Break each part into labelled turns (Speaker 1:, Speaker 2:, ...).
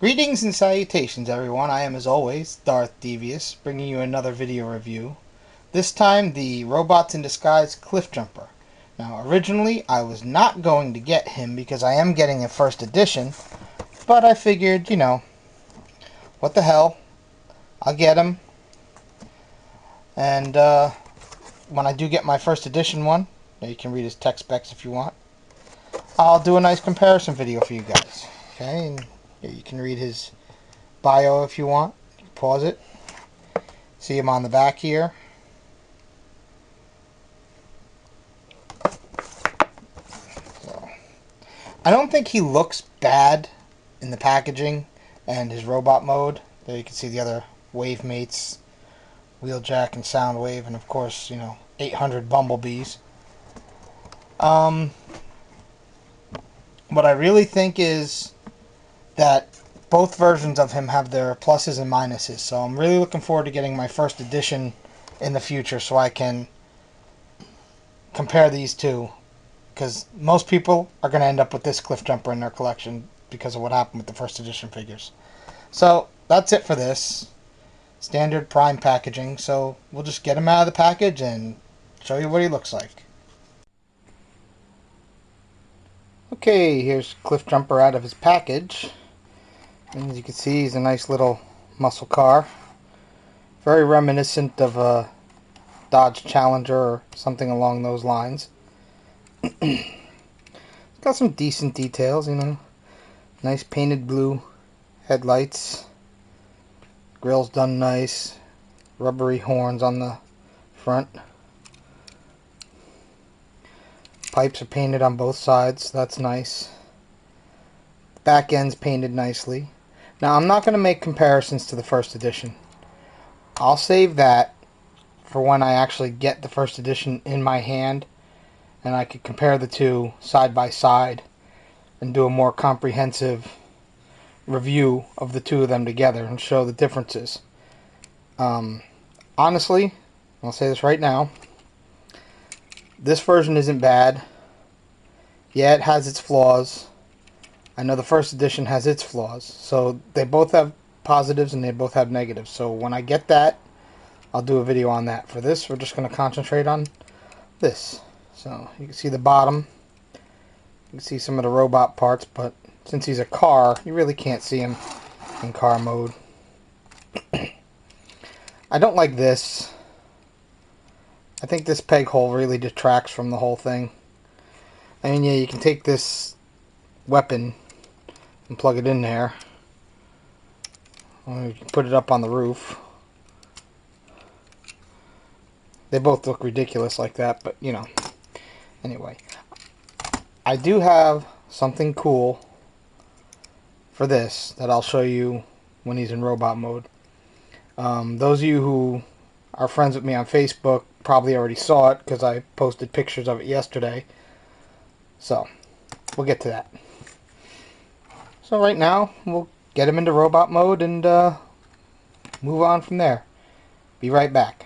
Speaker 1: Greetings and salutations, everyone. I am, as always, darthdevious, bringing you another video review. This time, the Robots in Disguise Cliffjumper. Now, originally, I was not going to get him because I am getting a first edition, but I figured, what the hell, I'll get him. And when I do get my first edition one, you can read his tech specs if you want, I'll do a nice comparison video for you guys. Okay, and you can read his bio if you want. You can pause it. See him on the back here. So, I don't think he looks bad in the packaging and his robot mode. There you can see the other wave mates, Wheeljack and Soundwave, and of course, 800 bumblebees. What I really think is that both versions of him have their pluses and minuses. So I'm really looking forward to getting my first edition in the future so I can compare these two. Because most people are going to end up with this Cliffjumper in their collection because of what happened with the first edition figures. So that's it for this. Standard Prime packaging. So we'll just get him out of the package and show you what he looks like. Okay, here's Cliffjumper out of his package. And as you can see, he's a nice little muscle car. Very reminiscent of a Dodge Challenger or something along those lines. It's got some decent details, Nice painted blue headlights. Grill's done nice. Rubbery horns on the front. Pipes are painted on both sides. That's nice. Back end's painted nicely. Now, I'm not going to make comparisons to the first edition. I'll save that for when I actually get the first edition in my hand and I could compare the two side by side and do a more comprehensive review of the two of them together and show the differences. Honestly, I'll say this right now, this version isn't bad. Yeah, it has its flaws. I know the first edition has its flaws, so they both have positives and they both have negatives. So when I get that, I'll do a video on that. For this, we're just going to concentrate on this. So you can see the bottom. You can see some of the robot parts, but since he's a car, you really can't see him in car mode. I don't like this. I think this peg hole really detracts from the whole thing. I mean, yeah, you can take this weapon and plug it in there. Or you can put it up on the roof. They both look ridiculous like that, but Anyway, I do have something cool for this that I'll show you when he's in robot mode. Those of you who are friends with me on Facebook probably already saw it because I posted pictures of it yesterday. So, we'll get to that. So right now, we'll get him into robot mode and move on from there. Be right back.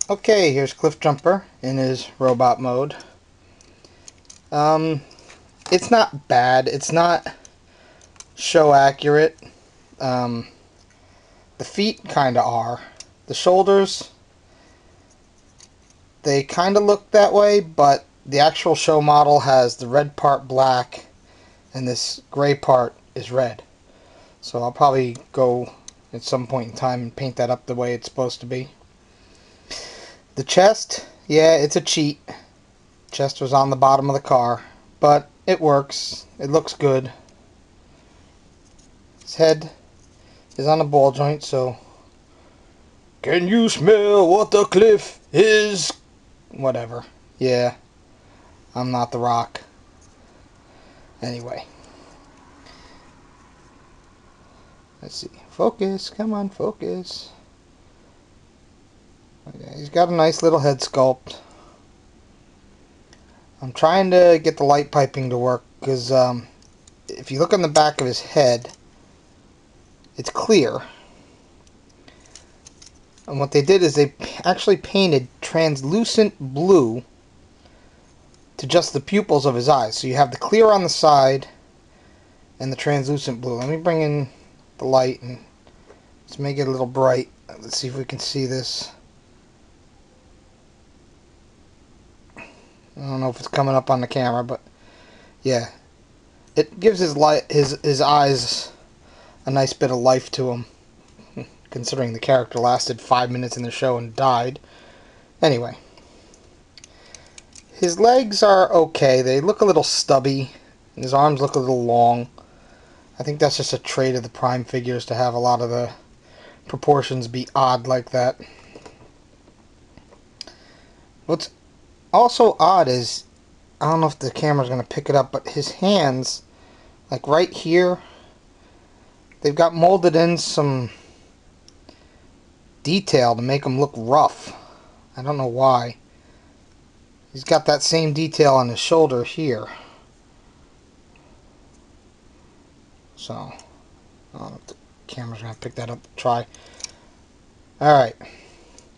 Speaker 1: Okay, here's Cliffjumper in his robot mode. It's not bad. It's not show accurate. The feet kind of are. The shoulders, they kind of look that way, but the actual show model has the red part black and this gray part is red. So I'll probably go at some point in time and paint that up the way it's supposed to be. The chest, yeah, it's a cheat. Chest was on the bottom of the car, but it works. It looks good. His head is on a ball joint, so can you smell what the cliff is? Whatever. Yeah, I'm not the Rock. Anyway. Let's see. Focus. Come on, focus. Okay, he's got a nice little head sculpt. I'm trying to get the light piping to work because if you look on the back of his head, it's clear. And what they did is they actually painted translucent blue to just the pupils of his eyes. So you have the clear on the side and the translucent blue. Let me bring in the light and let's make it a little bright. Let's see if we can see this. I don't know if it's coming up on the camera, but yeah, it gives his eyes a nice bit of life to him, considering the character lasted 5 minutes in the show and died. Anyway, his legs are okay. They look a little stubby, and his arms look a little long. I think that's just a trait of the Prime figures to have a lot of the proportions be odd like that. What's also odd is, I don't know if the camera's going to pick it up, but his hands, like right here, they've got molded in some detail to make them look rough. I don't know why. He's got that same detail on his shoulder here. So, I don't know if the camera's going to pick that up. Try. Alright.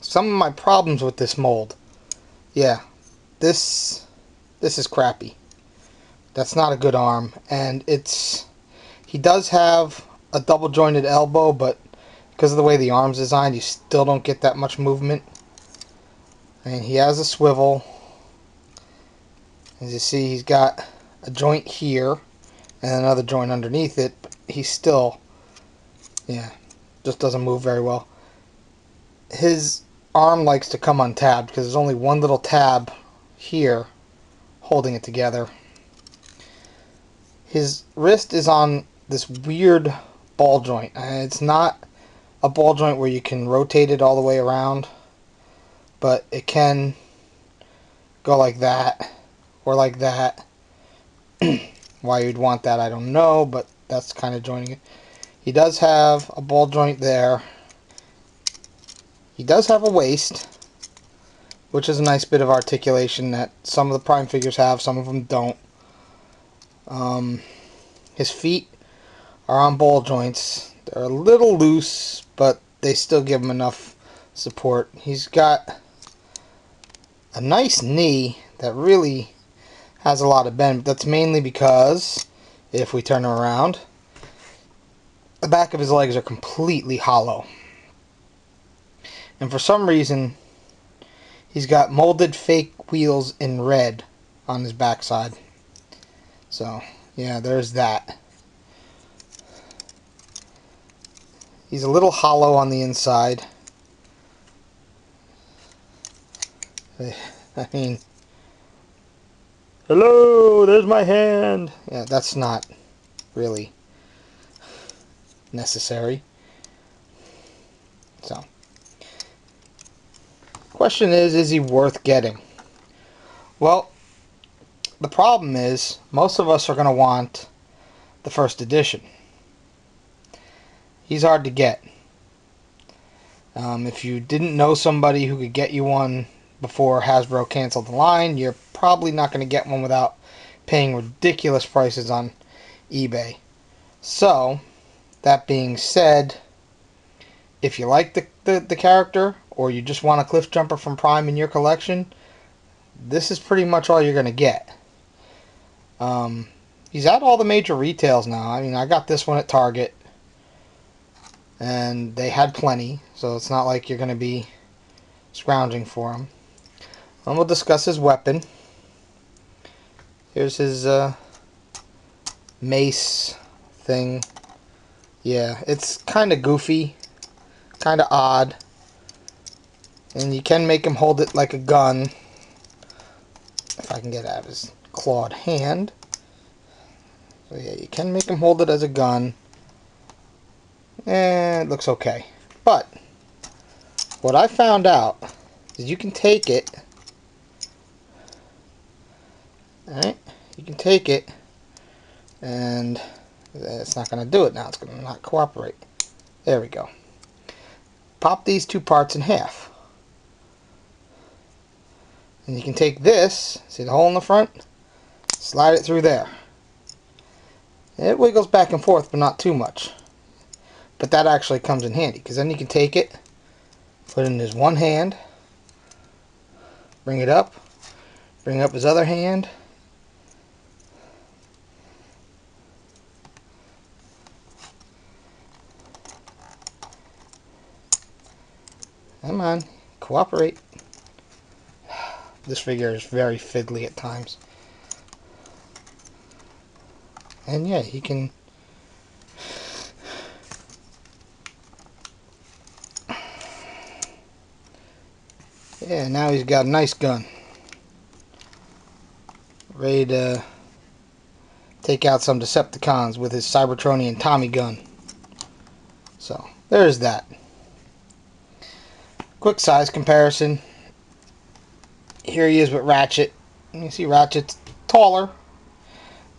Speaker 1: Some of my problems with this mold. Yeah. This is crappy. That's not a good arm. And he does have a double jointed elbow, but because of the way the arm's designed, you still don't get that much movement. And he has a swivel. As you see, he's got a joint here and another joint underneath it, but he's still, yeah, just doesn't move very well. His arm likes to come untabbed because there's only one little tab here holding it together. His wrist is on this weird ball joint. It's not a ball joint where you can rotate it all the way around, but it can go like that or like that. Why you'd want that, I don't know, but that's kind of joining it. He does have a ball joint there. He does have a waist, which is a nice bit of articulation that some of the Prime figures have, some of them don't. His feet are on ball joints. They're a little loose, but they still give him enough support. He's got a nice knee that really has a lot of bend. That's mainly because, if we turn him around, the back of his legs are completely hollow. And for some reason, he's got molded fake wheels in red on his backside. So, yeah, there's that. He's a little hollow on the inside. I mean, hello, there's my hand. Yeah, that's not really necessary. So, question is he worth getting? Well, the problem is, most of us are going to want the first edition. He's hard to get. If you didn't know somebody who could get you one before Hasbro canceled the line, you're probably not going to get one without paying ridiculous prices on eBay. So, that being said, if you like the character, or you just want a Cliffjumper from Prime in your collection, this is pretty much all you're going to get. He's at all the major retails now. I mean, I got this one at Target, and they had plenty, so it's not like you're going to be scrounging for him. And we'll discuss his weapon. Here's his mace thing. Yeah, it's kind of goofy, kind of odd, and you can make him hold it like a gun. If I can get out of his clawed hand. So yeah, you can make him hold it as a gun. And it looks okay. But what I found out is you can take it. Alright, you can take it, and it's not going to do it now. It's going to not cooperate. There we go. Pop these two parts in half. And you can take this, see the hole in the front? Slide it through there. It wiggles back and forth, but not too much. But that actually comes in handy, because then you can take it, put it in his one hand, bring up his other hand, come on, cooperate. This figure is very fiddly at times. And yeah, he can... Yeah, now he's got a nice gun. Ready to take out some Decepticons with his Cybertronian Tommy gun. So, there's that. Quick size comparison. Here he is with Ratchet. You see Ratchet's taller.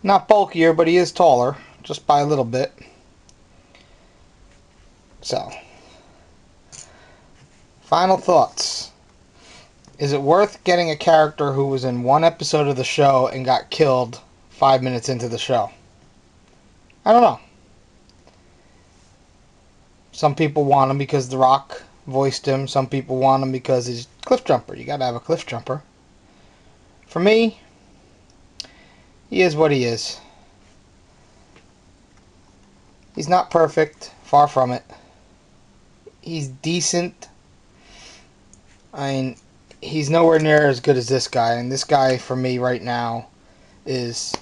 Speaker 1: Not bulkier, but he is taller. Just by a little bit. So, final thoughts. Is it worth getting a character who was in one episode of the show and got killed 5 minutes into the show? I don't know. Some people want him because The Rock voiced him. Some people want him because he's Cliffjumper. You gotta have a Cliffjumper. For me, he is what he is. He's not perfect. Far from it. He's decent. I mean, he's nowhere near as good as this guy. And this guy, for me right now, is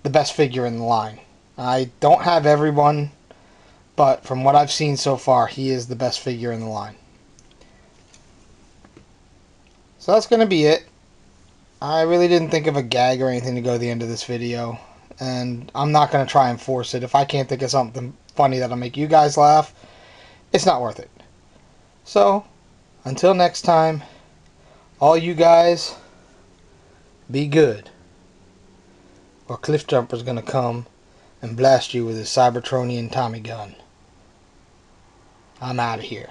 Speaker 1: the best figure in the line. I don't have everyone, but from what I've seen so far, he is the best figure in the line. So that's going to be it. I really didn't think of a gag or anything to go to the end of this video. And I'm not going to try and force it. If I can't think of something funny that'll make you guys laugh, it's not worth it. So, until next time, all you guys, be good. Or Cliffjumper's going to come and blast you with his Cybertronian Tommy gun. I'm out of here.